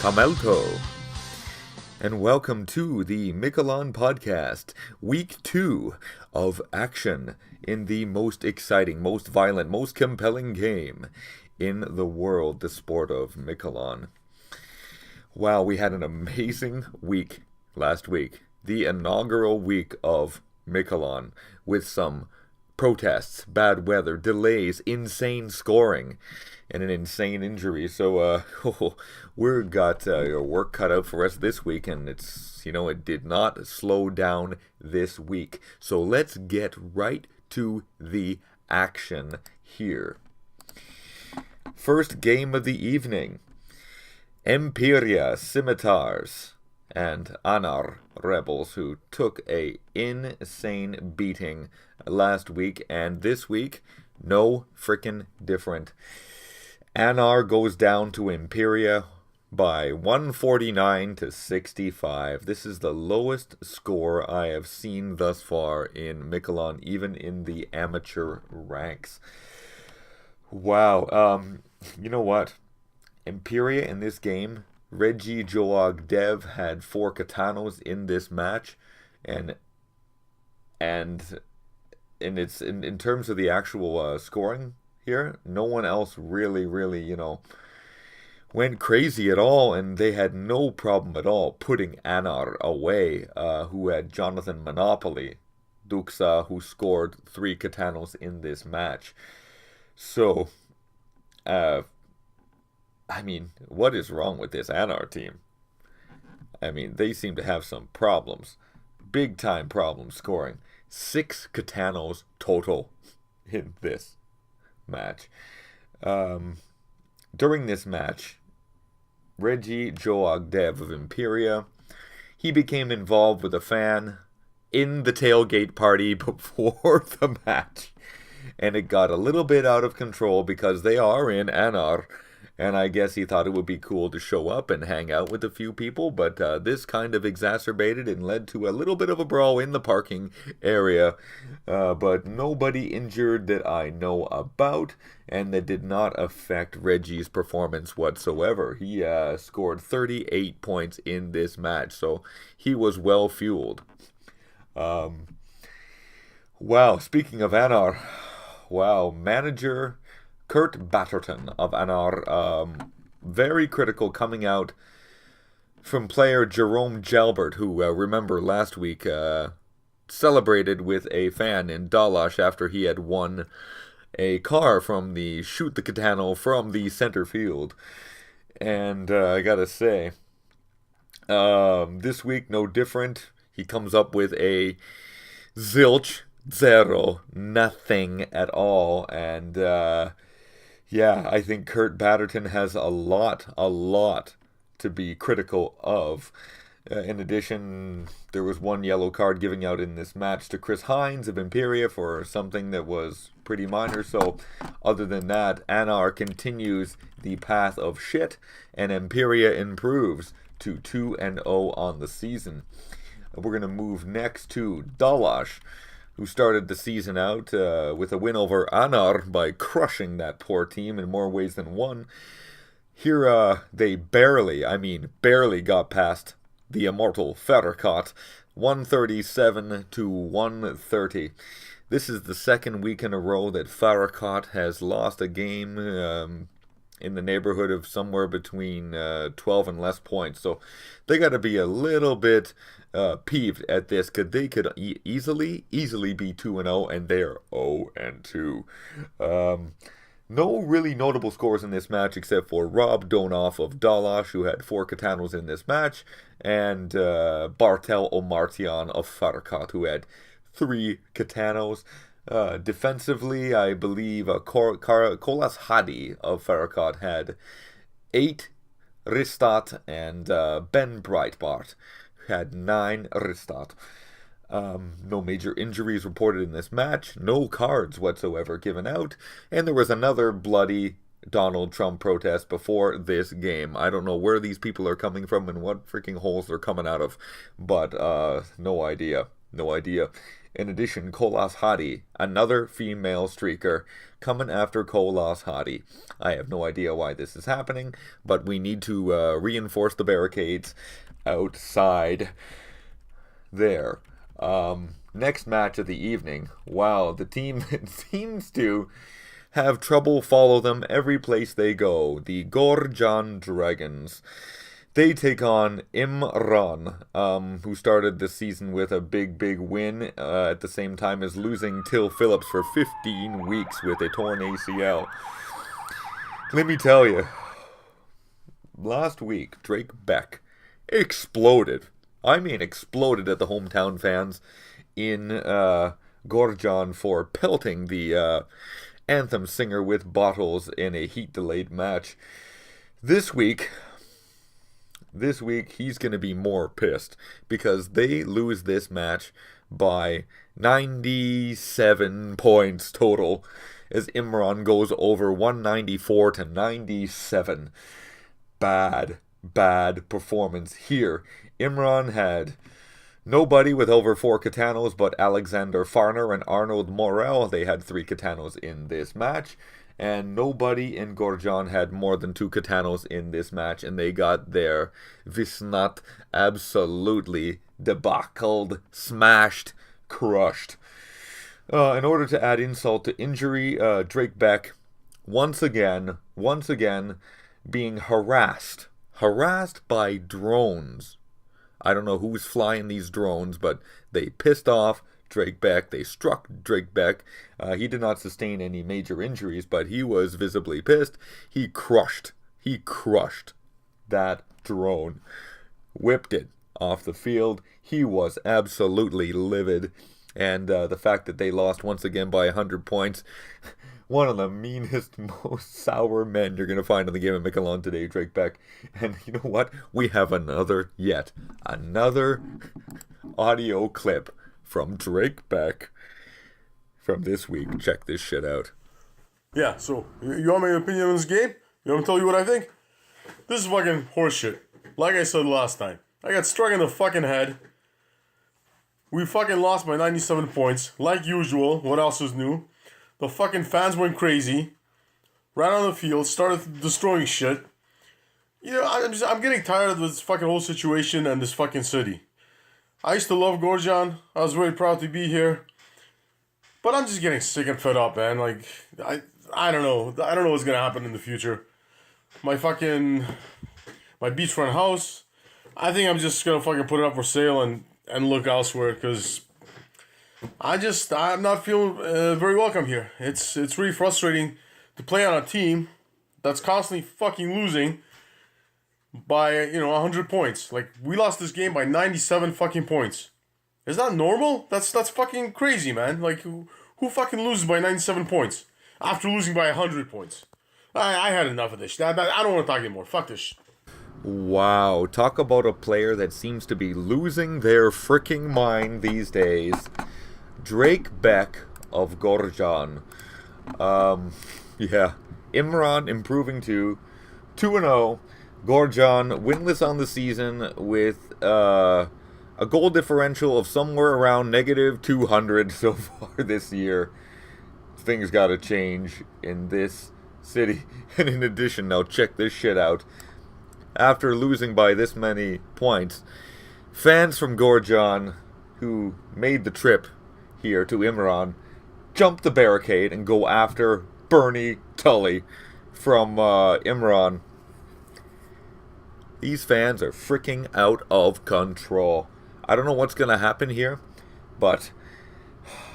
Kamelto, and welcome to the Mikalon Podcast, Week 2 of action in the most exciting, most violent, most compelling game in the world, the sport of Mikalon. Wow, we had an amazing week last week, the inaugural week of Mikalon, with some protests, bad weather, delays, insane scoring, and an insane injury. So we've got work cut out for us this week, and it did not slow down this week. So let's get right to the action here. First game of the evening, Imperia Scimitars and Anar Rebels, who took a insane beating last week, and this week, no frickin' different. Anar goes down to Imperia by 149 to 65. This is the lowest score I have seen thus far in Mikalon, even in the amateur ranks. Wow. You know what? Imperia in this game, Reggie Joag Dev had 4 Katanos in this match, and it's in terms of the actual scoring here, no one else really, went crazy at all, and they had no problem at all putting Anar away, who had Jonathan Monopoly Duxa, who scored 3 Katanos in this match. So, what is wrong with this Anar team? They seem to have some problems. Big time problems scoring. 6 Katanos total in this match. During this match, Reggie Joag Dev of Imperia, he became involved with a fan in the tailgate party before the match. And it got a little bit out of control because they are in Anar. And I guess he thought it would be cool to show up and hang out with a few people, but this kind of exacerbated and led to a little bit of a brawl in the parking area. But nobody injured that I know about, and that did not affect Reggie's performance whatsoever. He scored 38 points in this match, so he was well fueled. Wow, speaking of Anar, manager Kurt Batterton of Anar, very critical coming out from player Jerome Jalbert, who, remember last week, celebrated with a fan in Dalash after he had won a car from the Shoot the Katano from the center field. And I gotta say, this week, no different. He comes up with a zilch, zero, nothing at all, and I think Kurt Batterton has a lot to be critical of. In addition, there was 1 yellow card giving out in this match to Chris Hines of Imperia for something that was pretty minor. So, other than that, Anar continues the path of shit, and Imperia improves to 2-0 on the season. We're going to move next to Dalash, who started the season out with a win over Anar by crushing that poor team in more ways than one. Here they barely got past the immortal Farrakot, 137 to 130. This is the second week in a row that Farrakot has lost a game in the neighborhood of somewhere between 12 and less points. So they got to be a little bit peeved at this, because they could easily be 2-0, and they're 0-2. No really notable scores in this match except for Rob Donoff of Dalash, who had 4 Katanos in this match, and Bartel Omartian of Farrakot, who had 3 Katanos. Defensively, I believe Kolas Hadi of Farrakot had 8 Ristat, and Ben Breitbart had 9 Ristat. No major injuries reported in this match, no cards whatsoever given out, and there was another bloody Donald Trump protest before this game. I don't know where these people are coming from and what freaking holes they're coming out of, but no idea. In addition, Kolas Hadi, another female streaker, coming after Kolas Hadi. I have no idea why this is happening, but we need to reinforce the barricades outside there. Next match of the evening. Wow, the team seems to have trouble follow them every place they go. The Gorjan Dragons. They take on Imran, who started the season with a big win at the same time as losing Till Phillips for 15 weeks with a torn ACL. Let me tell you, last week, Drake Beck exploded. I mean exploded at the hometown fans in Gorjan for pelting the Anthem singer with bottles in a heat-delayed match. This week, he's going to be more pissed because they lose this match by 97 points total as Imran goes over 194 to 97. Bad performance here. Imran had nobody with over 4 katanos but Alexander Farner and Arnold Morel. They had 3 katanos in this match. And nobody in Gorjan had more than 2 katanos in this match, and they got their Visnat absolutely debacled, smashed, crushed. In order to add insult to injury, Drake Beck once again being harassed by drones. I don't know who's flying these drones, but they pissed off Drake Beck. They struck Drake Beck. He did not sustain any major injuries, but he was visibly pissed. He crushed that drone. Whipped it off the field. He was absolutely livid. And the fact that they lost once again by 100 points. One of the meanest, most sour men you're going to find in the game of Mikalon today, Drake Beck. And you know what? We have another audio clip from Drake Beck from this week. Check this shit out. Yeah, so, you want my opinion on this game? You want me to tell you what I think? This is fucking horseshit. Like I said last time. I got struck in the fucking head. We fucking lost by 97 points. Like usual. What else is new? The fucking fans went crazy. Ran on the field. Started destroying shit. You know, I'm getting tired of this fucking whole situation and this fucking city. I used to love Gorjan. I was very proud to be here. But I'm just getting sick and fed up, man. Like, I don't know. I don't know what's going to happen in the future. My beachfront house, I think I'm just going to fucking put it up for sale and look elsewhere because I'm not feeling very welcome here. It's really frustrating to play on a team that's constantly fucking losing by, 100 points. Like, we lost this game by 97 fucking points. Is that normal? That's fucking crazy, man. Like, who fucking loses by 97 points after losing by 100 points? I had enough of this shit. I don't want to talk anymore. Fuck this shit. Wow, talk about a player that seems to be losing their freaking mind these days. Drake Beck of Gorjan. Yeah. Imran improving to 2-0. Gorjan winless on the season with a goal differential of somewhere around negative 200 so far this year. Things gotta change in this city. And in addition, now check this shit out. After losing by this many points, fans from Gorjan who made the trip here to Imran jump the barricade and go after Bernie Tully from Imran. These fans are freaking out of control. I don't know what's going to happen here, but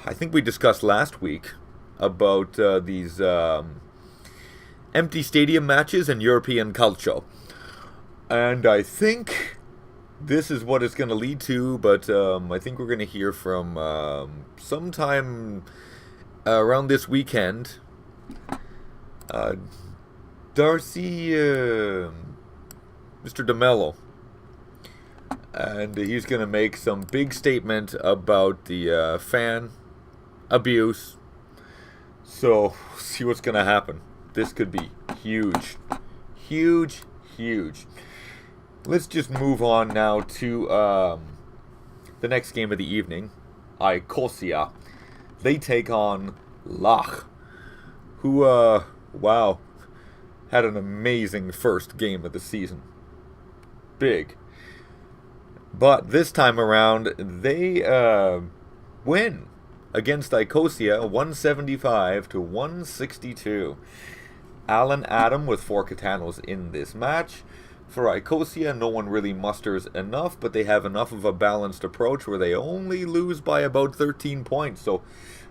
I think we discussed last week about these empty stadium matches in European culture. And I think this is what it's going to lead to, but I think we're going to hear from sometime around this weekend. Darcy, Mr. DeMello. And he's going to make some big statement about the fan abuse. So, see what's going to happen. This could be huge. Huge. Let's just move on now to the next game of the evening. Icosia. They take on Lach, who, wow, had an amazing first game of the season. Big. But this time around, they win against Icosia 175 to 162. Alan Adam with 4 Katanos in this match. For Icosia, no one really musters enough, but they have enough of a balanced approach where they only lose by about 13 points. So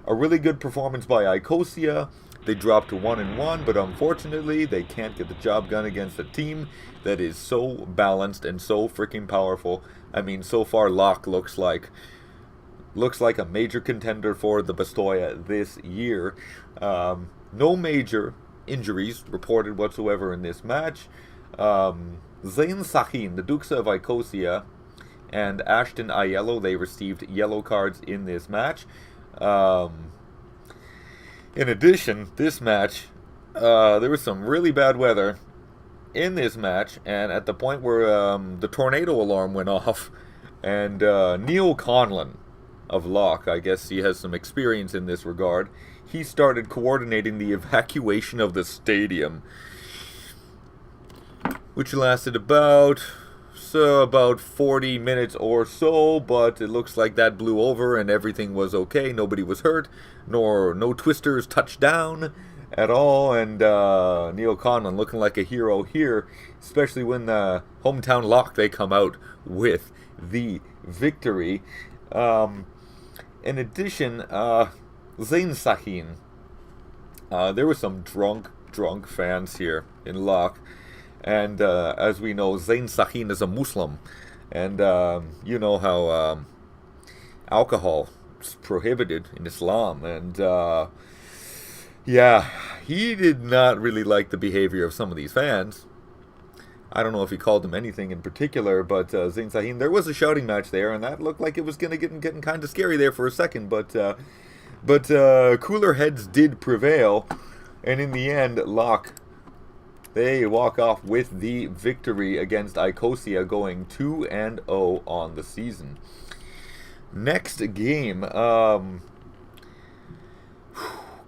a really good performance by Icosia. They dropped to 1-1, but unfortunately they can't get the job done against a team that is so balanced and so freaking powerful. I mean, so far Locke looks like a major contender for the Bastoia this year. No major injuries reported whatsoever in this match. Zain Sahin, the Dukes of Icosia, and Ashton Aiello, they received yellow cards in this match. In addition, this match, there was some really bad weather in this match, and at the point where the tornado alarm went off, and Neil Conlon of Locke, I guess he has some experience in this regard, he started coordinating the evacuation of the stadium, which lasted about 40 minutes or so, but it looks like that blew over and everything was okay. Nobody was hurt, no twisters touched down at all, and Neil Conlon looking like a hero here, especially when the hometown Locke, they come out with the victory. In addition, Zain Sahin, there were some drunk fans here in Locke. And as we know, Zain Sahin is a Muslim. And you know how alcohol is prohibited in Islam. And yeah, he did not really like the behavior of some of these fans. I don't know if he called them anything in particular, but Zain Sahin, there was a shouting match there, and that looked like it was getting kind of scary there for a second. But cooler heads did prevail. And in the end, Locke, they walk off with the victory against Icosia, going 2-0 on the season. Next game,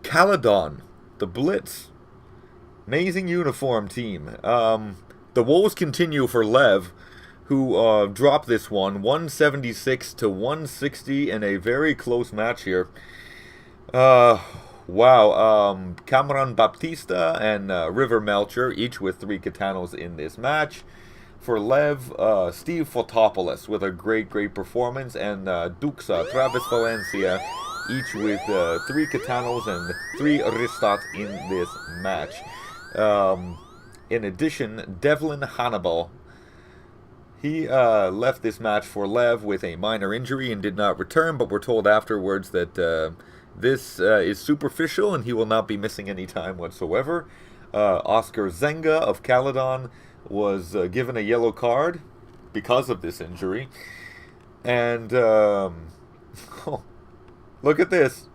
Caledon, the Blitz. Amazing uniform team. The woes continue for Lev, who dropped this one 176 to 160 in a very close match here. Wow, Cameron Baptista and River Melcher, each with 3 Katanos in this match. For Lev, Steve Fotopoulos with a great performance, and Duxa, Travis Valencia, each with 3 Katanos and 3 Ristat in this match. In addition, Devlin Hannibal, he left this match for Lev with a minor injury and did not return, but we're told afterwards that this is superficial and he will not be missing any time whatsoever. Oscar Zenga of Caledon was given a yellow card because of this injury. And oh, look at this.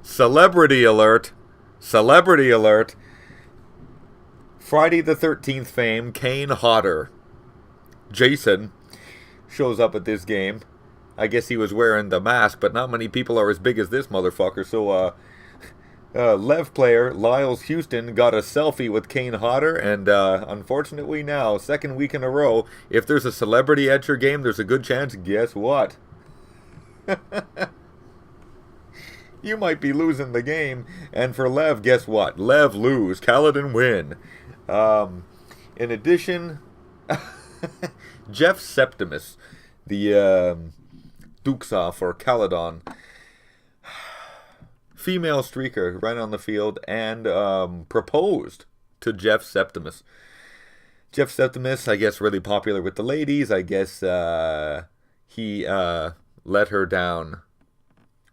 Celebrity alert. Celebrity alert. Friday the 13th fame, Kane Hodder, Jason, shows up at this game. I guess he was wearing the mask, but not many people are as big as this motherfucker. So, Lev player Lyles Houston got a selfie with Kane Hodder, and unfortunately now, second week in a row, if there's a celebrity at your game, there's a good chance, guess what? You might be losing the game, and for Lev, guess what? Lev lose, Caledon win. In addition, Jeff Septimus, the Duxa for Caledon, female streaker right on the field, and proposed to Jeff Septimus. Jeff Septimus, I guess, really popular with the ladies. I guess he let her down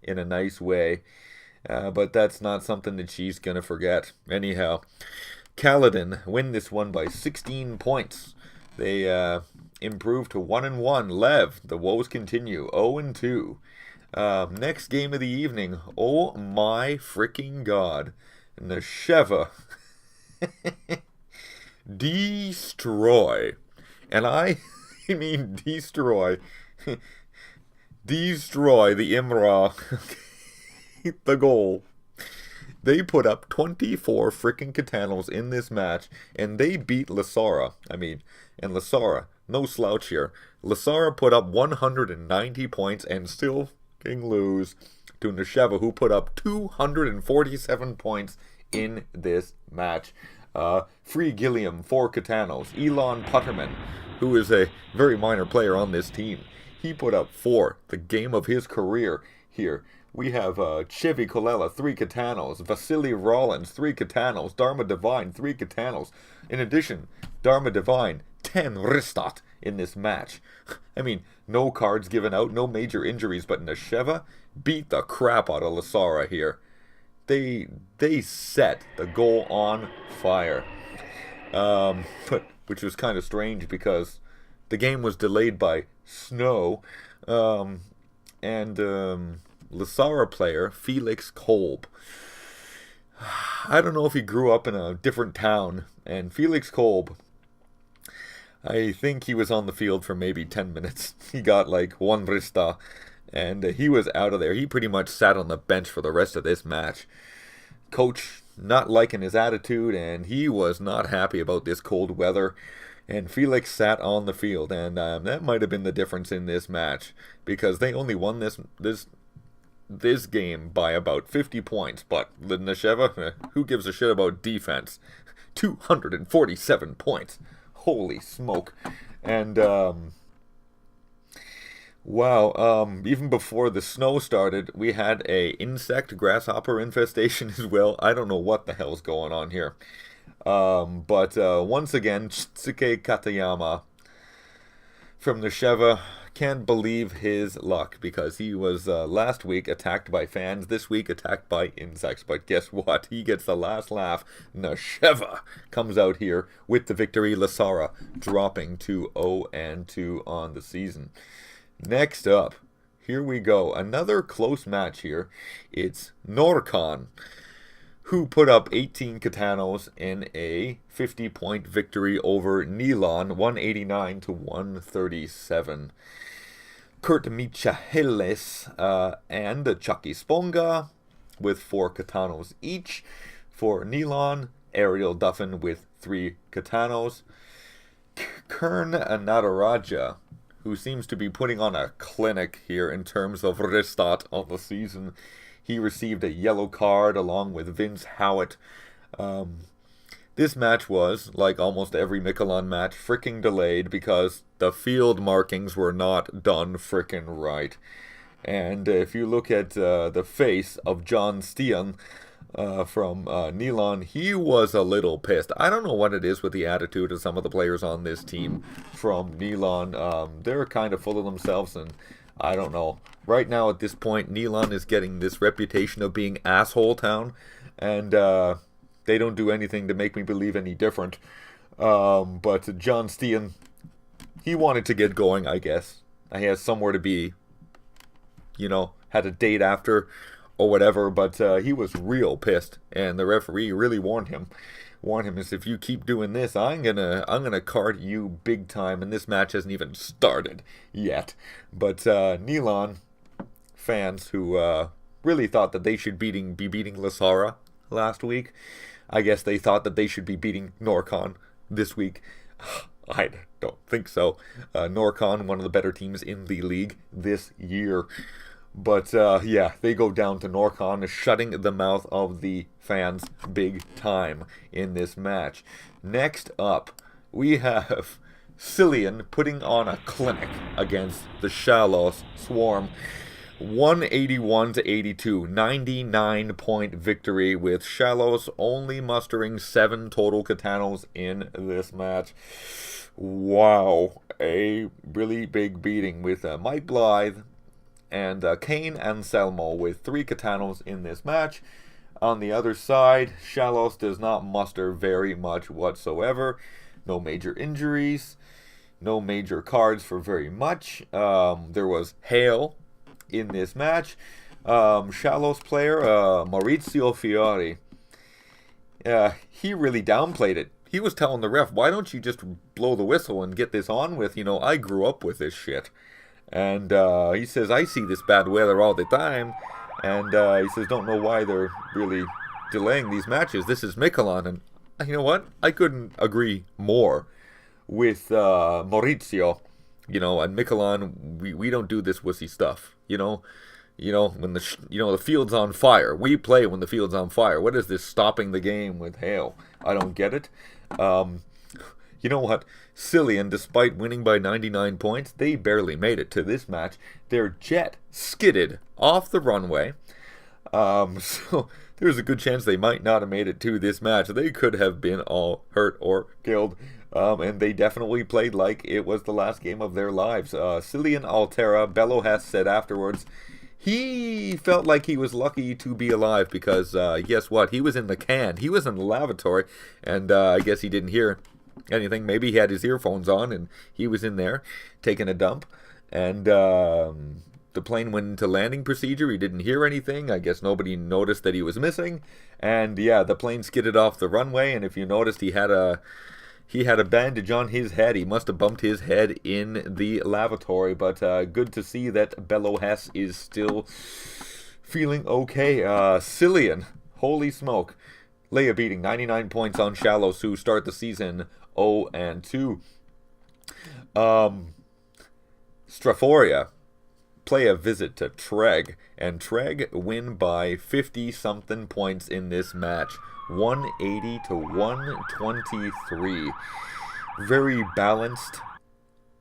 in a nice way, but that's not something that she's gonna forget. Anyhow, Caledon win this one by 16 points. They improve to 1-1. Lev, the woes continue, 0-2. Next game of the evening, oh my freaking god, Nesheva destroy, and I mean destroy, destroy the Imra. The goal. They put up 24 freaking Katanos in this match, and they beat Lasara. And Lasara, no slouch here. Lasara put up 190 points and still can lose to Nesheva, who put up 247 points in this match. Free Gilliam, 4 Katanos. Elon Putterman, who is a very minor player on this team, he put up 4, the game of his career here. We have Chevy Colella, 3 Katanos. Vasily Rollins, 3 Katanos. Dharma Divine, 3 Katanos. In addition, Dharma Divine, 10 Ristot in this match. No cards given out, no major injuries, but Nesheva beat the crap out of Lasara here. They set the goal on fire. Which was kind of strange because the game was delayed by snow. Lasara player Felix Kolb. I don't know if he grew up in a different town. And Felix Kolb, I think he was on the field for maybe 10 minutes. He got like 1 rista, and he was out of there. He pretty much sat on the bench for the rest of this match. Coach not liking his attitude, and he was not happy about this cold weather. And Felix sat on the field, and that might have been the difference in this match, because they only won this game by about 50 points. But Nesheva, who gives a shit about defense? 247 points. Holy smoke. And wow, even before the snow started, we had a insect grasshopper infestation as well. I don't know what the hell's going on here. But once again, Chitsuke Katayama from Nesheva can't believe his luck, because he was last week attacked by fans, this week attacked by insects. But guess what? He gets the last laugh. Nesheva comes out here with the victory. Lasara dropping to 0-2 on the season. Next up, here we go. Another close match here. It's Norkan, who put up 18 Katanos in a 50-point victory over Nilon, 189-137. Kurt Michaelis and Chucky Sponga with 4 Katanos each. For Nilon, Ariel Duffin with 3 Katanos. Kern Nataraja, who seems to be putting on a clinic here in terms of Ristat on the season. He received a yellow card along with Vince Howitt. This match was, like almost every Mikalon match, fricking delayed because the field markings were not done fricking right. And if you look at the face of John Stian from Nilon, he was a little pissed. I don't know what it is with the attitude of some of the players on this team from Nilon. They're kind of full of themselves, and I don't know. Right now, at this point, Nilon is getting this reputation of being asshole town, and they don't do anything to make me believe any different. But John Stian, he wanted to get going, I guess. He has somewhere to be, had a date after or whatever, but he was real pissed, and the referee really warned him. Is if you keep doing this, I'm gonna card you big time, and this match hasn't even started yet. But Nilon fans who really thought that they should be beating Lasara last week, I guess they thought that they should be beating Norcon this week. I don't think so. Norcon, one of the better teams in the league this year. But yeah, they go down to Norcon, shutting the mouth of the fans big time in this match. Next up, we have Cillian putting on a clinic against the Shalos Swarm. 181-82, 99-point victory, with Shalos only mustering 7 total Katanos in this match. Wow, a really big beating with Mike Blythe and Kane Anselmo with 3 Katanos in this match. On the other side, Shalos does not muster very much whatsoever. No major injuries, no major cards for very much. There was hail in this match. Shalos player Maurizio Fiori, he really downplayed it. He was telling the ref, why don't you just blow the whistle and get this on with? I grew up with this shit. And he says, I see this bad weather all the time. And he says, don't know why they're really delaying these matches. This is Mikalon. And you know what? I couldn't agree more with Maurizio. You know, and Mikalon, we don't do this wussy stuff. You know, when the field's on fire. We play when the field's on fire. What is this stopping the game with hail? I don't get it. You know what? Cillian, despite winning by 99 points, they barely made it to this match. Their jet skidded off the runway. So there's a good chance they might not have made it to this match. They could have been all hurt or killed. And they definitely played like it was the last game of their lives. Cillian Altera, Bello Hess said afterwards, he felt like he was lucky to be alive because, guess what? He was in the can. He was in the lavatory, and I guess he didn't hear anything. Maybe he had his earphones on, and he was in there taking a dump. And the plane went into landing procedure. He didn't hear anything. I guess nobody noticed that he was missing. And, yeah, the plane skidded off the runway, and if you noticed, he had a bandage on his head. He must have bumped his head in the lavatory. But good to see that Bello Hess is still feeling okay. Cillian, holy smoke. Leia beating 99 points on Shallows, who start the season 0-2. Straforia play a visit to Treg. And Treg win by 50-something points in this match. 180 to 123. Very balanced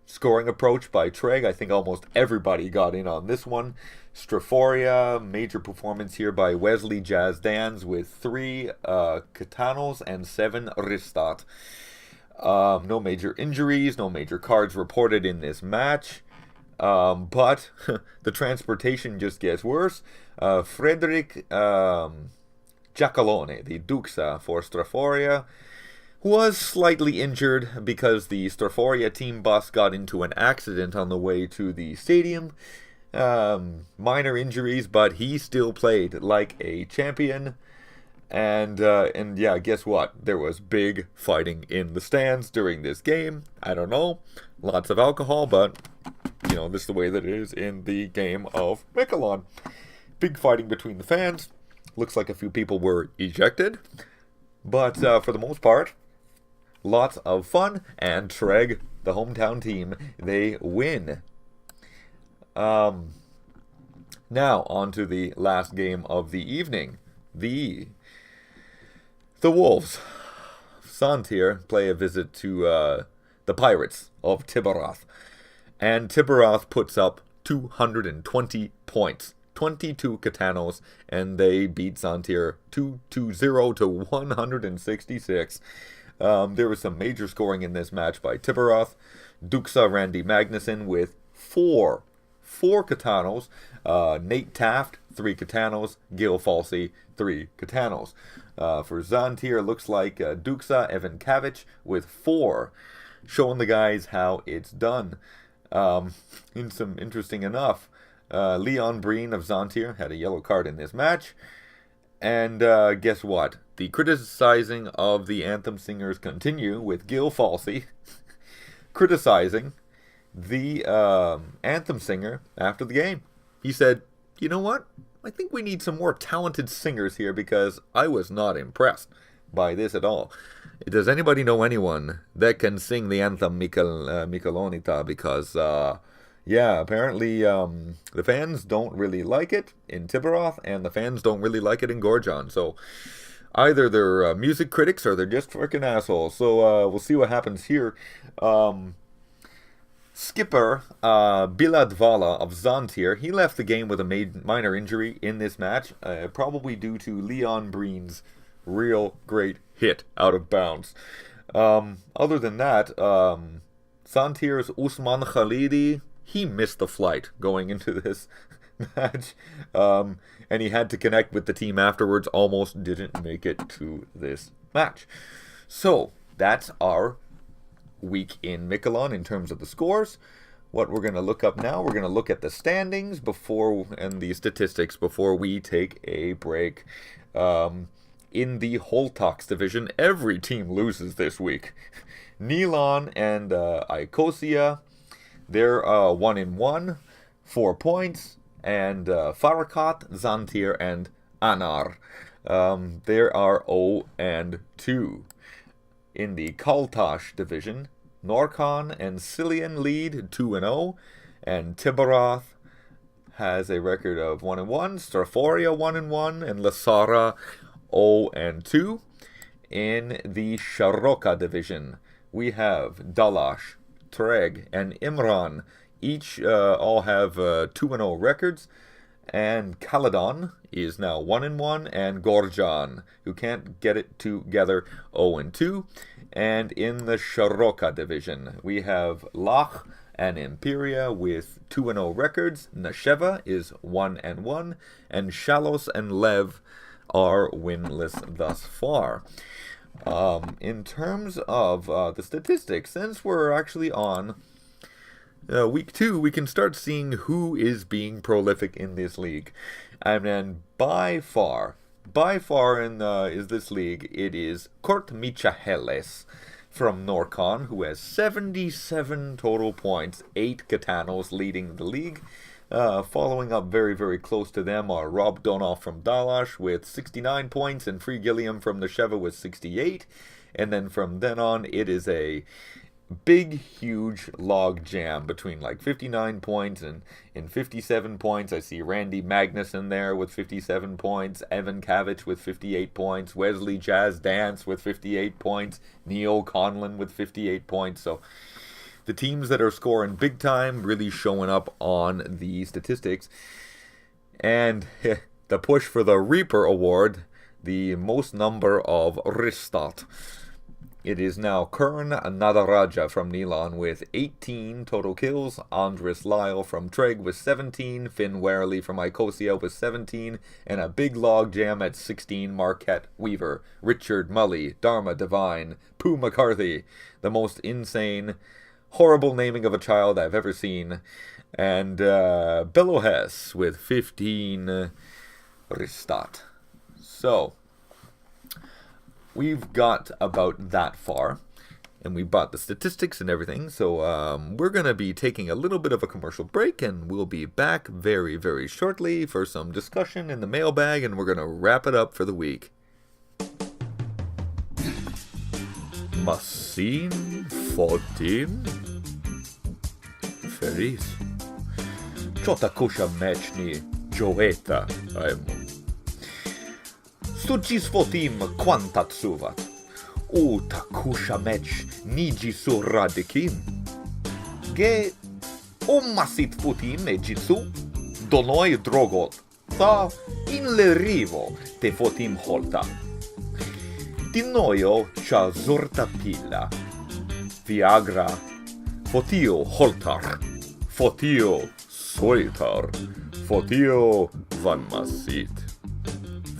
scoring approach by Treg. I think almost everybody got in on this one. Straforia, major performance here by Wesley Jazdans with 3 Katanos and 7 Ristat. No major injuries, no major cards reported in this match. But the transportation just gets worse. Frederick Giacalone, the Duxa for Straforia, was slightly injured because the Straforia team bus got into an accident on the way to the stadium. Minor injuries, but he still played like a champion. And yeah, guess what? There was big fighting in the stands during this game. I don't know. Lots of alcohol, but, you know, this is the way that it is in the game of Mikalon. Big fighting between the fans. Looks like a few people were ejected. But for the most part, lots of fun. And Treg, the hometown team, they win. Now, on to the last game of the evening. The Wolves, Santir, play a visit to the Pirates of Tiburoth. And Tiburoth puts up 220 points. 22 Katanos, and they beat Santir 2-0 to 166. There was some major scoring in this match by Tiburoth. Duxa Randy Magnuson with 4 Katanos. Nate Taft, 3 Katanos. Gil Falsey, 3 Katanos. For Zantir, looks like Duxa Evan Kavich with 4, showing the guys how it's done. In some interesting enough, Leon Breen of Zantir had a yellow card in this match. And guess what? The criticizing of the anthem singers continue with Gil Falsey criticizing the anthem singer after the game. He said, you know what? I think we need some more talented singers here because I was not impressed by this at all. Does anybody know anyone that can sing the anthem Mikalonita? Because, yeah, apparently the fans don't really like it in Tiburoth, and the fans don't really like it in Gorjon. So either they're music critics or they're just freaking assholes. So we'll see what happens here. Skipper Biladvala of Zantir, he left the game with a minor injury in this match, probably due to Leon Breen's real great hit out of bounds. Other than that, Zantir's Usman Khalidi, he missed the flight going into this match, and he had to connect with the team afterwards, almost didn't make it to this match. So, that's our week in Mikalon in terms of the scores. What we're going to look up now, we're going to look at the standings and the statistics before we take a break. In the Holtox division, every team loses this week. Nilon and Icosia, They're 1-1, 4 points, and Farakat, Zantir, and Anar. There are 0-2. In the Kaltash division, Norcon and Cillian lead 2-0, and Tibaroth has a record of 1-1, Straforia 1-1, and Lasara 0-2. In the Sharoka division, we have Dalash, Treg, and Imran. Each all have 2-0 records. And Caledon is now 1-1, and Gorjan, who can't get it together, 0-2. And in the Sharoka division, we have Lach and Imperia with 2-0 records. Nasheva is 1-1, and Shalos and Lev are winless thus far. In terms of the statistics, since we're actually on week 2, we can start seeing who is being prolific in this league. And then by far is this league, it is Kurt Michaelis from Norcon, who has 77 total points, 8 Katanos leading the league. Following up very, very close to them are Rob Donoff from Dalash with 69 points, and Free Gilliam from Nasheva with 68. And then from then on, it is a big, huge log jam between like 59 points and 57 points. I see Randy Magnuson there with 57 points, Evan Kavich with 58 points, Wesley Jazz Dance with 58 points, Neil Conlon with 58 points. So the teams that are scoring big time really showing up on the statistics. And the push for the Reaper Award, the most number of Ristat. It is now Kern Nadaraja from Nilon with 18 total kills, Andres Lyle from Treg with 17, Finn Warley from Icosia with 17, and a big log jam at 16, Marquette Weaver, Richard Mully, Dharma Divine, Pooh McCarthy, the most insane, horrible naming of a child I've ever seen, and Bello Hess with 15 Ristat. So we've got about that far, and we bought the statistics and everything, so we're going to be taking a little bit of a commercial break, and we'll be back very, very shortly for some discussion in the mailbag, and we're going to wrap it up for the week. Machine 14? Feliz. Chota kusha mechni Joeta, ajmo. Sucis fotim quantatsuvat, u takusha mech niji suradikim. Ge ummasit fotim e jitsu, donoi drogot, tha in le rivo te fotim holta. Dinoio cha zurta pilla, Viagra, fotio holtar, fotio soitar, fotio van masit.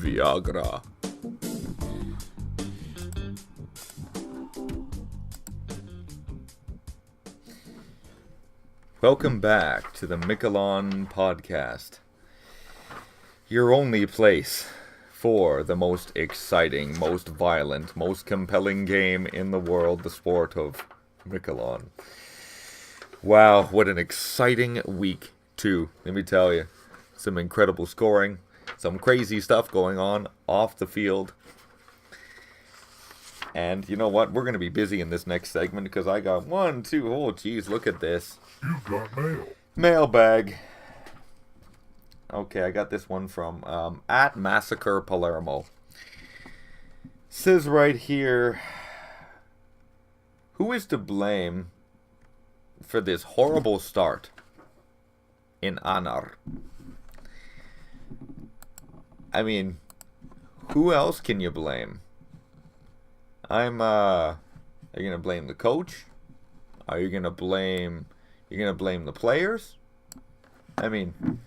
Viagra. Welcome back to the Mikalon Podcast, your only place for the most exciting, most violent, most compelling game in the world, the sport of Mikalon. Wow, what an exciting week 2, let me tell you. Some incredible scoring. Some crazy stuff going on off the field. And you know what? We're going to be busy in this next segment because I got 1, 2, oh geez, look at this. You got mail. Mailbag. Okay, I got this one from at Massacre Palermo. Says right here, who is to blame for this horrible start in Anar? I mean, who else can you blame? Are you gonna blame the coach? Are you gonna blame the players? I mean,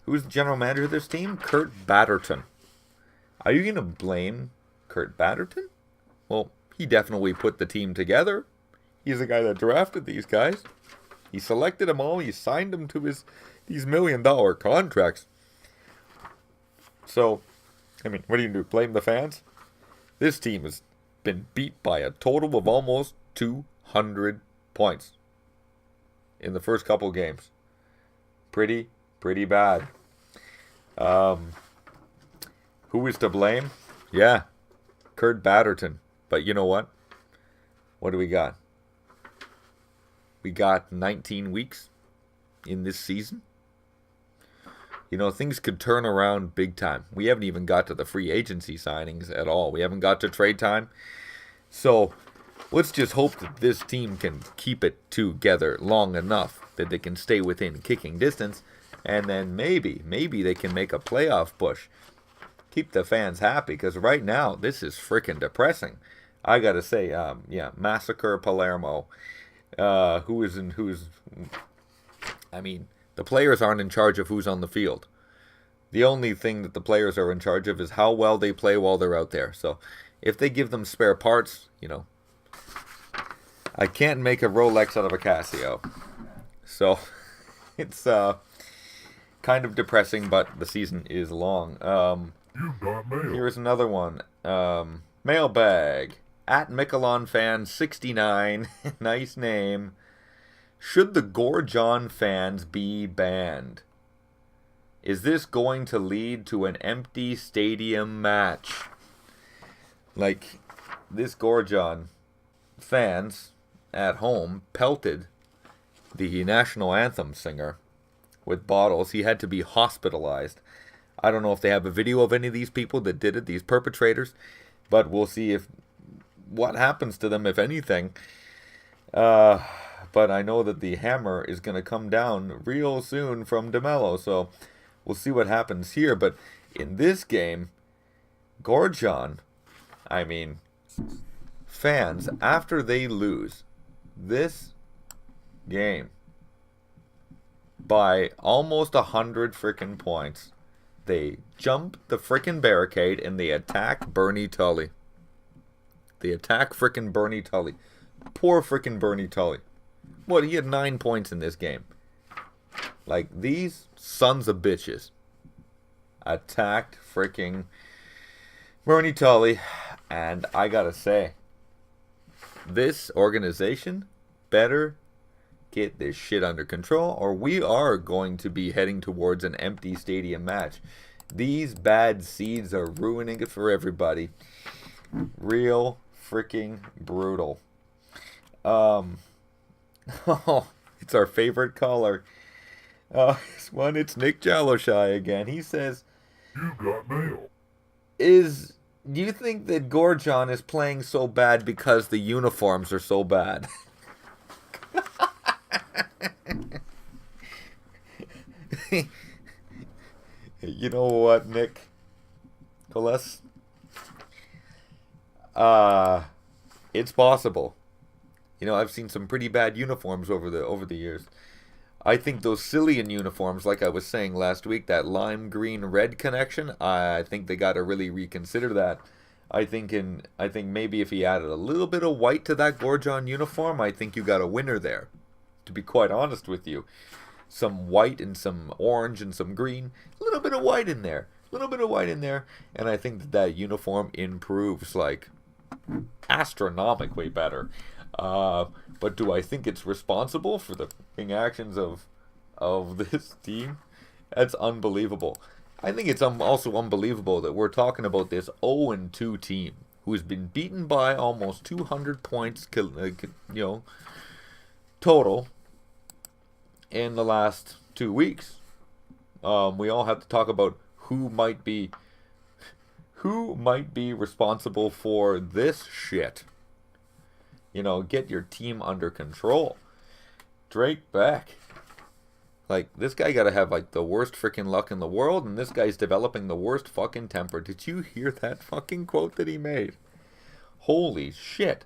who's the general manager of this team? Kurt Batterton. Are you gonna blame Kurt Batterton? Well, he definitely put the team together. He's the guy that drafted these guys. He selected them all. He signed them to these $1 million contracts. So, I mean, what do you do? Blame the fans? This team has been beat by a total of almost 200 points. in the first couple games. Pretty bad. Who is to blame? Yeah, Kurt Batterton. But you know what? What do we got? We got 19 weeks in this season. You know, things could turn around big time. We haven't even got to the free agency signings at all. We haven't got to trade time. So let's just hope that this team can keep it together long enough that they can stay within kicking distance. And then maybe they can make a playoff push. Keep the fans happy, because right now, this is freaking depressing. I gotta say, Massacre Palermo. I mean, the players aren't in charge of who's on the field. The only thing that the players are in charge of is how well they play while they're out there. So if they give them spare parts, you know, I can't make a Rolex out of a Casio. So it's kind of depressing, but the season is long. You got mail. Here's another one. Mailbag. At Mikalon Fan 69. Nice name. Should the Gorgon fans be banned? Is this going to lead to an empty stadium match? Like, this Gorgon fans at home pelted the national anthem singer with bottles. He had to be hospitalized. I don't know if they have a video of any of these people that did it, these perpetrators, but we'll see if what happens to them, if anything. But I know that the hammer is going to come down real soon from DeMello, so we'll see what happens here. But in this game, Gorgon, I mean, fans, after they lose this game by almost 100 freaking points, they jump the freaking barricade and they attack Bernie Tully. They attack freaking Bernie Tully. Poor freaking Bernie Tully. What, he had 9 points in this game. Like, these sons of bitches attacked freaking Bernie Tully. And I gotta say, this organization better get this shit under control, or we are going to be heading towards an empty stadium match. These bad seeds are ruining it for everybody. Real freaking brutal. It's our favorite caller. This one, it's Nick Jaloshai again. He says, You got mail. do you think that Gorgon is playing so bad because the uniforms are so bad? You know what, Nick? Coles? It's possible. You know, I've seen some pretty bad uniforms over the years. I think those Cillian uniforms, like I was saying last week, that lime green red connection, I think they got to really reconsider that. I think maybe if he added a little bit of white to that Gorgon uniform, I think you got a winner there. To be quite honest with you, some white and some orange and some green, a little bit of white in there, and I think that uniform improves like astronomically better. But do I think it's responsible for the actions of this team? That's unbelievable. I think it's also unbelievable that we're talking about this 0-2 team who's been beaten by almost 200 points, total in the last 2 weeks. We all have to talk about who might be responsible for this shit. You know, get your team under control. Drake Beck. Like, this guy gotta have, like, the worst freaking luck in the world, and this guy's developing the worst fucking temper. Did you hear that fucking quote that he made? Holy shit.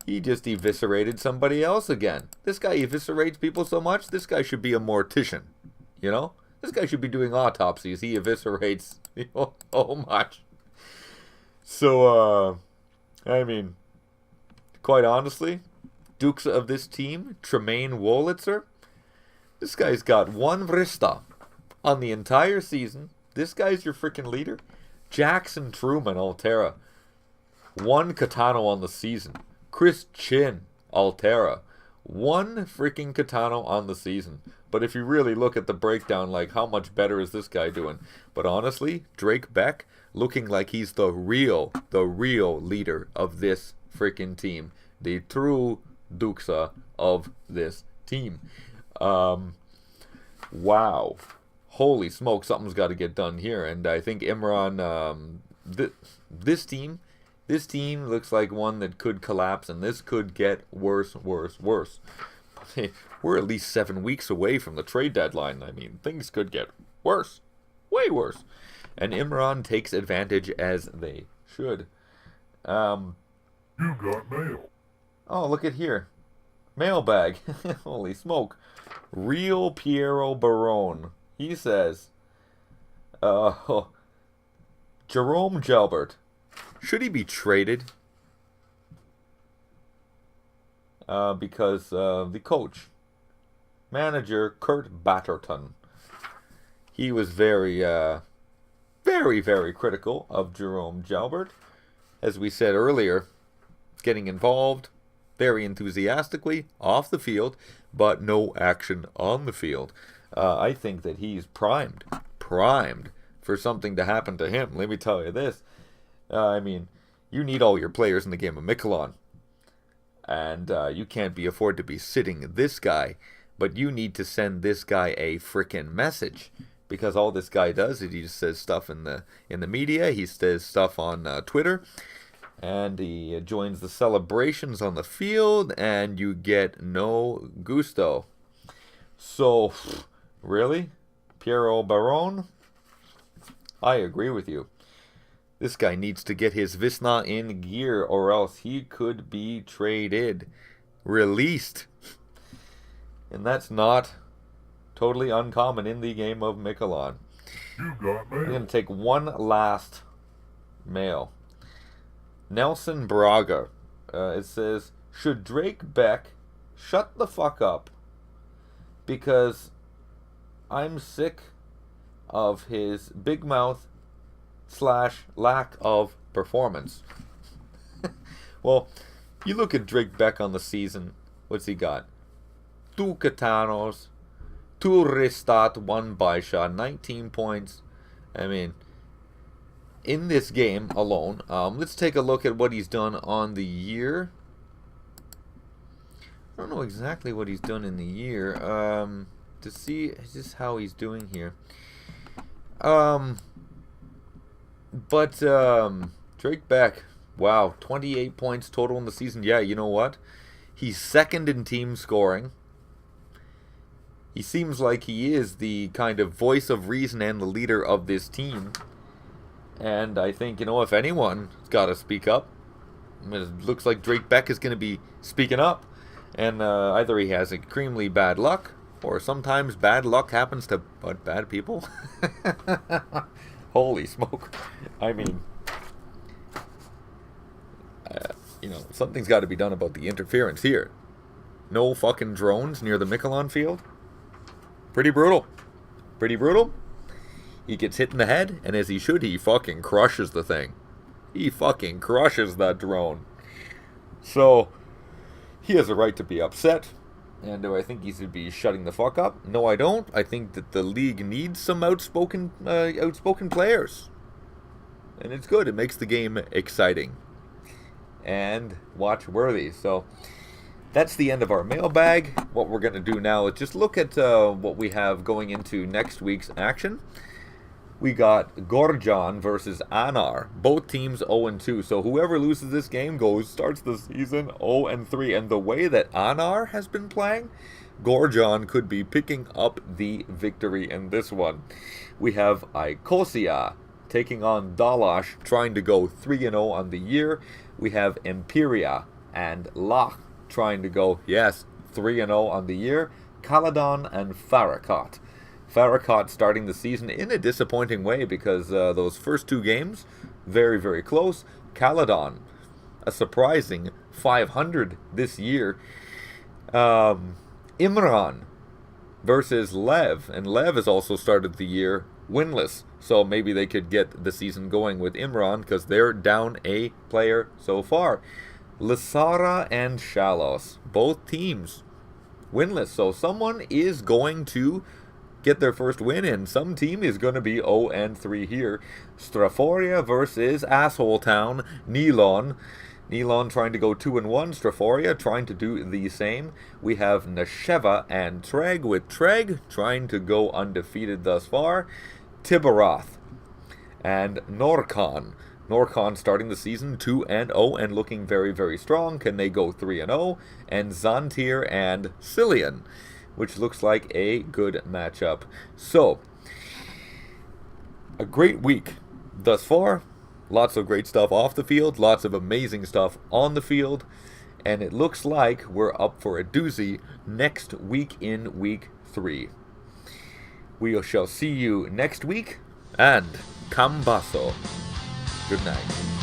He just eviscerated somebody else again. This guy eviscerates people so much, this guy should be a mortician. You know? This guy should be doing autopsies. He eviscerates so much. So, I mean, quite honestly, Dukes of this team, Tremaine Wolitzer, this guy's got 1 vrista on the entire season. This guy's your freaking leader. Jackson Truman, Altera, 1 Katano on the season. Chris Chin, Altera, One freaking Katano on the season. But if you really look at the breakdown, like, how much better is this guy doing? But honestly, Drake Beck looking like he's the real leader of this freaking team. The true Duxa of this team. Wow. Holy smoke, something's got to get done here. And I think Imran, this team looks like one that could collapse, and this could get worse. We're at least 7 weeks away from the trade deadline. I mean, things could get worse. Way worse. And Imran takes advantage as they should. You got mail. Oh, look at here. Mailbag. Holy smoke. Real Piero Barone. He says, Jerome Jalbert, should he be traded? Because the coach, manager Kurt Batterton, he was very critical of Jerome Jalbert. As we said earlier, getting involved very enthusiastically off the field, but no action on the field. I think that he's primed for something to happen to him. Let me tell you this. I mean, you need all your players in the game of Mikalon. And you can't afford to be sitting this guy. But you need to send this guy a frickin' message. Because all this guy does is he just says stuff in the media. He says stuff on Twitter. And he joins the celebrations on the field. And you get no gusto. So, really? Piero Barone? I agree with you. This guy needs to get his Visna in gear, or else he could be traded, released. And that's not totally uncommon in the game of Mikalon. You got mail. I'm going to take one last mail. Nelson Braga. It says, should Drake Beck shut the fuck up? Because I'm sick of his big mouth / lack of performance. Well, you look at Drake Beck on the season. What's he got? 2 Katanos, 2 Ristat, 1 Baisha, 19 points. I mean, in this game alone, let's take a look at what he's done on the year. I don't know exactly what he's done in the year. To see just how he's doing here. But Drake Beck, wow, 28 points total in the season. Yeah, you know what? He's second in team scoring. He seems like he is the kind of voice of reason and the leader of this team. And I think, if anyone's got to speak up, it looks like Drake Beck is going to be speaking up. And either he has extremely bad luck, or sometimes bad luck happens to bad people. Holy smoke. I mean, something's got to be done about the interference here. No fucking drones near the Mikalon field. Pretty brutal. He gets hit in the head, and as he should, he fucking crushes the thing. He fucking crushes that drone. So, he has a right to be upset. And do I think he should be shutting the fuck up? No, I don't. I think that the league needs some outspoken players. And it's good. It makes the game exciting and watch-worthy. So that's the end of our mailbag. What we're going to do now is just look at what we have going into next week's action. We got Gorjan versus Anar. Both teams 0-2. So whoever loses this game starts the season 0-3. And the way that Anar has been playing, Gorjan could be picking up the victory in this one. We have Ikosia taking on Dalash, trying to go 3-0 on the year. We have Imperia and Lach trying to go, 3-0 on the year. Kaladon and Farrakot. Farrakot starting the season in a disappointing way because those first 2 games, very, very close. Kaladon, a surprising 500 this year. Imran versus Lev, and Lev has also started the year winless. So maybe they could get the season going with Imran because they're down a player so far. Lissara and Shalos, both teams winless. So someone is going to get their first win, and some team is going to be 0-3 here. Straforia versus Asshole Town, Nilon. Nilon trying to go 2-1. Straforia trying to do the same. We have Nesheva and Treg, with Treg trying to go undefeated thus far. Tibaroth and Norcon. Norcon starting the season 2-0 and looking very, very strong. Can they go 3-0? And Zantir and Cillian, which looks like a good matchup. So, a great week thus far. Lots of great stuff off the field. Lots of amazing stuff on the field. And it looks like we're up for a doozy next week in week 3. We shall see you next week. And Cambasso. Good night.